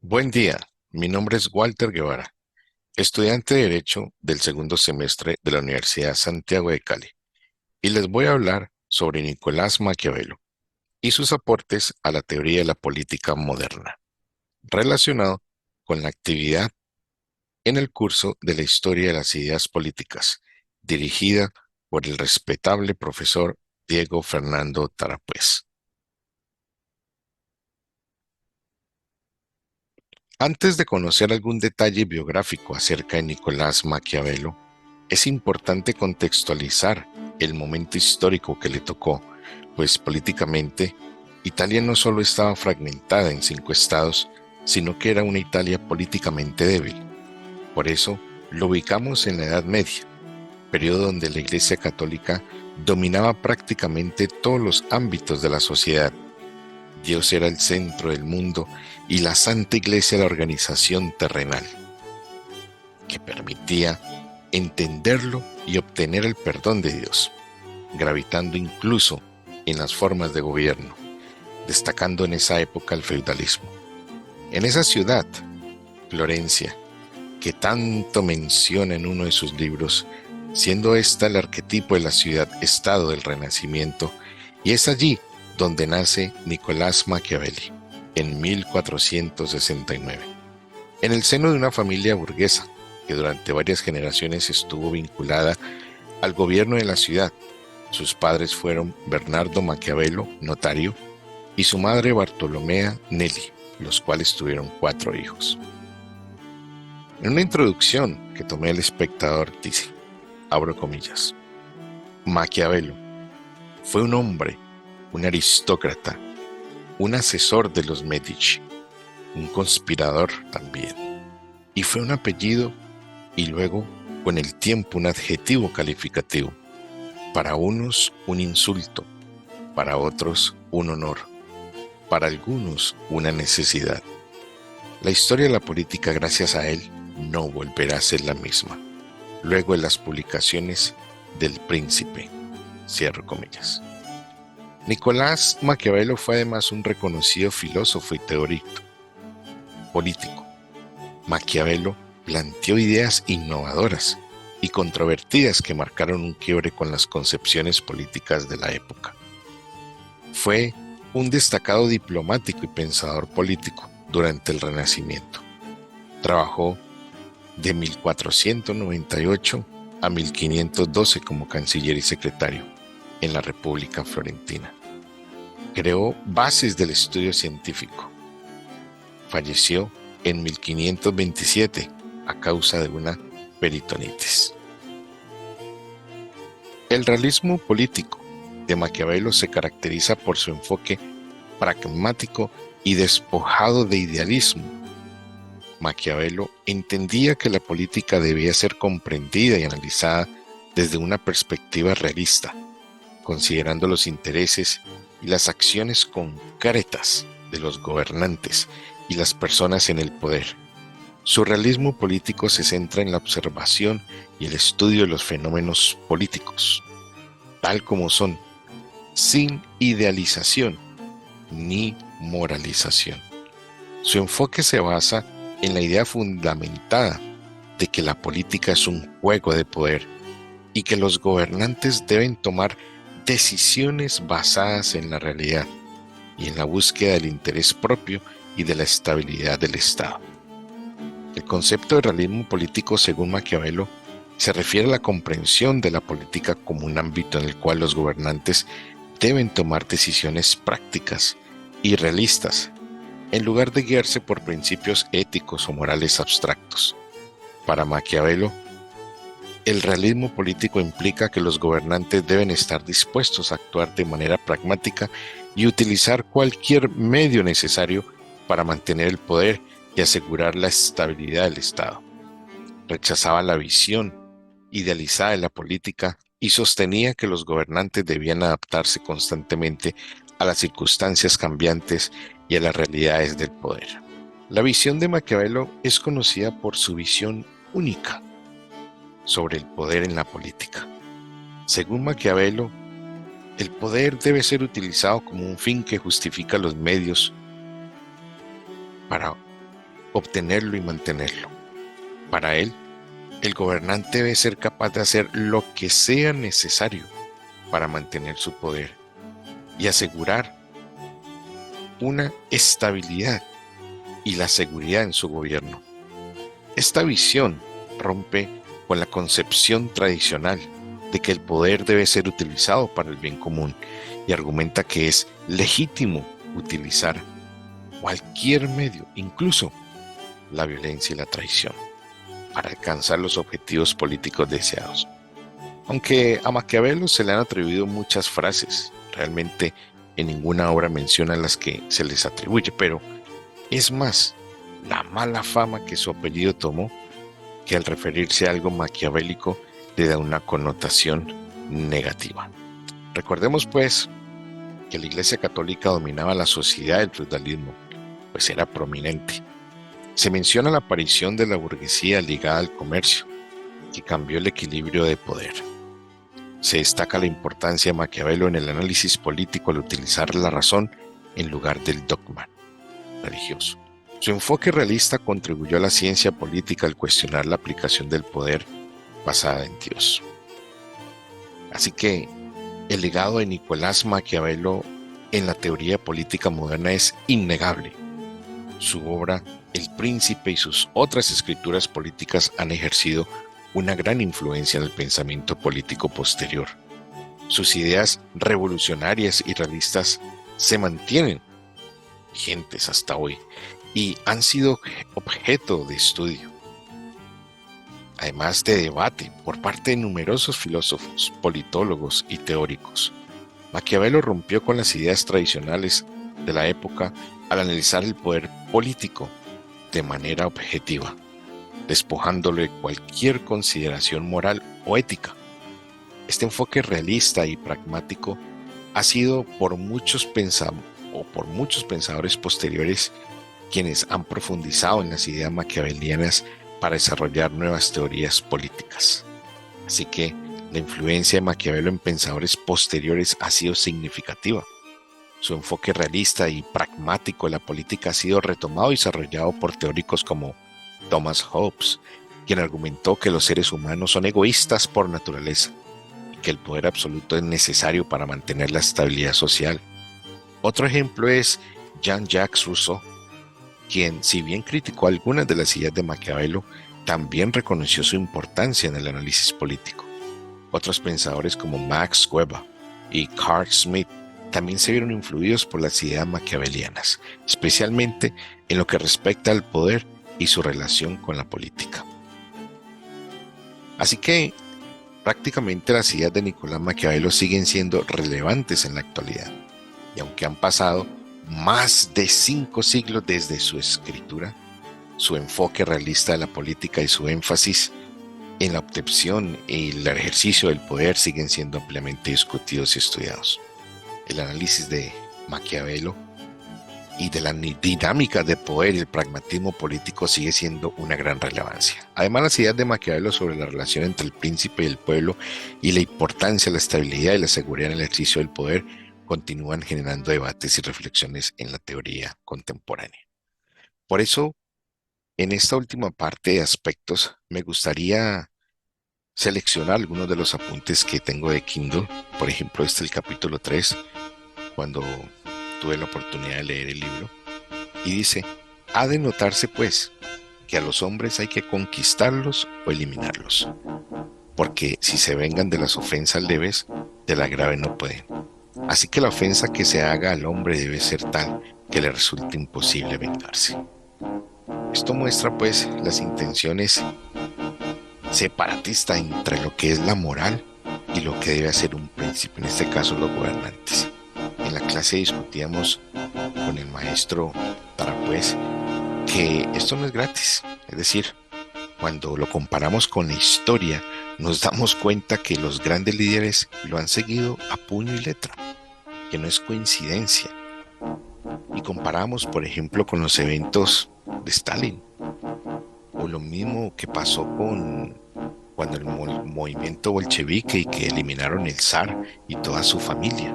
Buen día, mi nombre es Walter Guevara, estudiante de Derecho del segundo semestre de la Universidad Santiago de Cali, y les voy a hablar sobre Nicolás Maquiavelo y sus aportes a la teoría de la política moderna, relacionado con la actividad en el curso de la Historia de las Ideas Políticas, dirigida por el respetable profesor Diego Fernando Tarapuez. Antes de conocer algún detalle biográfico acerca de Nicolás Maquiavelo, es importante contextualizar el momento histórico que le tocó, pues políticamente Italia no solo estaba fragmentada en 5 estados, sino que era una Italia políticamente débil. Por eso lo ubicamos en la Edad Media, periodo donde la Iglesia Católica dominaba prácticamente todos los ámbitos de la sociedad. Dios era el centro del mundo y la Santa Iglesia la organización terrenal, que permitía entenderlo y obtener el perdón de Dios, gravitando incluso en las formas de gobierno, destacando en esa época el feudalismo. En esa ciudad, Florencia, que tanto menciona en uno de sus libros, siendo esta el arquetipo de la ciudad-estado del Renacimiento, y es allí donde nace Nicolás Machiavelli, en 1469, en el seno de una familia burguesa que durante varias generaciones estuvo vinculada al gobierno de la ciudad. Sus padres fueron Bernardo Maquiavelo, notario, y su madre Bartolomea Nelli, los cuales tuvieron 4 hijos. En una introducción que tomé al espectador dice, abro comillas, Maquiavelo fue un hombre, un aristócrata, un asesor de los Medici, un conspirador también, y fue un apellido y luego, con el tiempo, un adjetivo calificativo. Para unos, un insulto, para otros, un honor, para algunos, una necesidad. La historia de la política, gracias a él, no volverá a ser la misma. Luego de las publicaciones del Príncipe, cierro comillas. Nicolás Maquiavelo fue además un reconocido filósofo y teórico político. Maquiavelo planteó ideas innovadoras y controvertidas que marcaron un quiebre con las concepciones políticas de la época. Fue un destacado diplomático y pensador político durante el Renacimiento. Trabajó de 1498 a 1512 como canciller y secretario en la República Florentina. Creó bases del estudio científico. Falleció en 1527 a causa de una peritonitis. El realismo político de Maquiavelo se caracteriza por su enfoque pragmático y despojado de idealismo. Maquiavelo entendía que la política debía ser comprendida y analizada desde una perspectiva realista, considerando los intereses y las acciones concretas de los gobernantes y las personas en el poder. Su realismo político se centra en la observación y el estudio de los fenómenos políticos, tal como son, sin idealización ni moralización. Su enfoque se basa en la idea fundamentada de que la política es un juego de poder y que los gobernantes deben tomar decisiones basadas en la realidad y en la búsqueda del interés propio y de la estabilidad del Estado. El concepto de realismo político, según Maquiavelo, se refiere a la comprensión de la política como un ámbito en el cual los gobernantes deben tomar decisiones prácticas y realistas, en lugar de guiarse por principios éticos o morales abstractos. Para Maquiavelo, el realismo político implica que los gobernantes deben estar dispuestos a actuar de manera pragmática y utilizar cualquier medio necesario para mantener el poder y asegurar la estabilidad del Estado. Rechazaba la visión idealizada de la política y sostenía que los gobernantes debían adaptarse constantemente a las circunstancias cambiantes y a las realidades del poder. La visión de Maquiavelo es conocida por su visión única sobre el poder en la política. Según Maquiavelo, el poder debe ser utilizado como un fin que justifica los medios para obtenerlo y mantenerlo. Para él, el gobernante debe ser capaz de hacer lo que sea necesario para mantener su poder y asegurar una estabilidad y la seguridad en su gobierno. Esta visión rompe con la concepción tradicional de que el poder debe ser utilizado para el bien común y argumenta que es legítimo utilizar cualquier medio, incluso la violencia y la traición, para alcanzar los objetivos políticos deseados. Aunque a Maquiavelo se le han atribuido muchas frases, realmente en ninguna obra menciona las que se les atribuye, pero es más la mala fama que su apellido tomó, que al referirse a algo maquiavélico le da una connotación negativa. Recordemos pues que la Iglesia Católica dominaba la sociedad del feudalismo, pues era prominente. Se menciona la aparición de la burguesía ligada al comercio, que cambió el equilibrio de poder. Se destaca la importancia de Maquiavelo en el análisis político al utilizar la razón en lugar del dogma religioso. Su enfoque realista contribuyó a la ciencia política al cuestionar la aplicación del poder basada en Dios. Así que el legado de Nicolás Maquiavelo en la teoría política moderna es innegable. Su obra, El Príncipe y sus otras escrituras políticas han ejercido una gran influencia en el pensamiento político posterior. Sus ideas revolucionarias y realistas se mantienen vigentes hasta hoy y han sido objeto de estudio, además de debate por parte de numerosos filósofos, politólogos y teóricos. Maquiavelo rompió con las ideas tradicionales de la época al analizar el poder político de manera objetiva, despojándolo de cualquier consideración moral o ética. Este enfoque realista y pragmático ha sido por muchos pensadores posteriores quienes han profundizado en las ideas maquiavelianas para desarrollar nuevas teorías políticas. Así que la influencia de Maquiavelo en pensadores posteriores ha sido significativa. Su enfoque realista y pragmático de la política ha sido retomado y desarrollado por teóricos como Thomas Hobbes, quien argumentó que los seres humanos son egoístas por naturaleza y que el poder absoluto es necesario para mantener la estabilidad social. Otro ejemplo es Jean-Jacques Rousseau, quien, si bien criticó algunas de las ideas de Maquiavelo, también reconoció su importancia en el análisis político. Otros pensadores como Max Weber y Carl Smith también se vieron influidos por las ideas maquiavelianas, especialmente en lo que respecta al poder y su relación con la política. Así que prácticamente las ideas de Nicolás Maquiavelo siguen siendo relevantes en la actualidad, y aunque han pasado más de 5 siglos desde su escritura, su enfoque realista de la política y su énfasis en la obtención y el ejercicio del poder siguen siendo ampliamente discutidos y estudiados. El análisis de Maquiavelo y de la dinámica de poder y el pragmatismo político sigue siendo una gran relevancia. Además, las ideas de Maquiavelo sobre la relación entre el príncipe y el pueblo y la importancia de la estabilidad y la seguridad en el ejercicio del poder continúan generando debates y reflexiones en la teoría contemporánea. Por eso, en esta última parte de aspectos, me gustaría seleccionar algunos de los apuntes que tengo de Kindle. Por ejemplo, el capítulo 3, cuando tuve la oportunidad de leer el libro, y dice: ha de notarse pues que a los hombres hay que conquistarlos o eliminarlos, porque si se vengan de las ofensas leves, de la grave no pueden. Así que la ofensa que se haga al hombre debe ser tal que le resulte imposible vengarse. Esto muestra pues las intenciones separatistas entre lo que es la moral y lo que debe hacer un príncipe, en este caso los gobernantes. En la clase discutíamos con el maestro Tarapuez que esto no es gratis, es decir, cuando lo comparamos con la historia, nos damos cuenta que los grandes líderes lo han seguido a puño y letra, que no es coincidencia. Y comparamos, por ejemplo, con los eventos de Stalin, o lo mismo que pasó con cuando el movimiento bolchevique y que eliminaron el zar y toda su familia.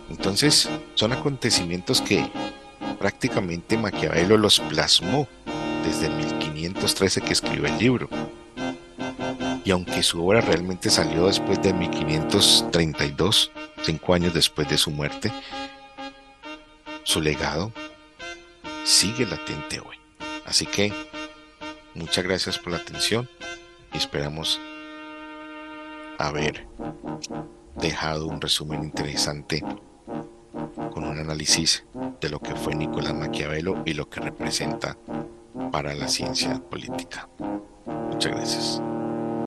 Entonces, son acontecimientos que prácticamente Maquiavelo los plasmó desde 1513 que escribió el libro. Y aunque su obra realmente salió después de 1532, 5 años después de su muerte, su legado sigue latente hoy. Así que muchas gracias por la atención y esperamos haber dejado un resumen interesante con un análisis de lo que fue Nicolás Maquiavelo y lo que representa para la ciencia política. Muchas gracias.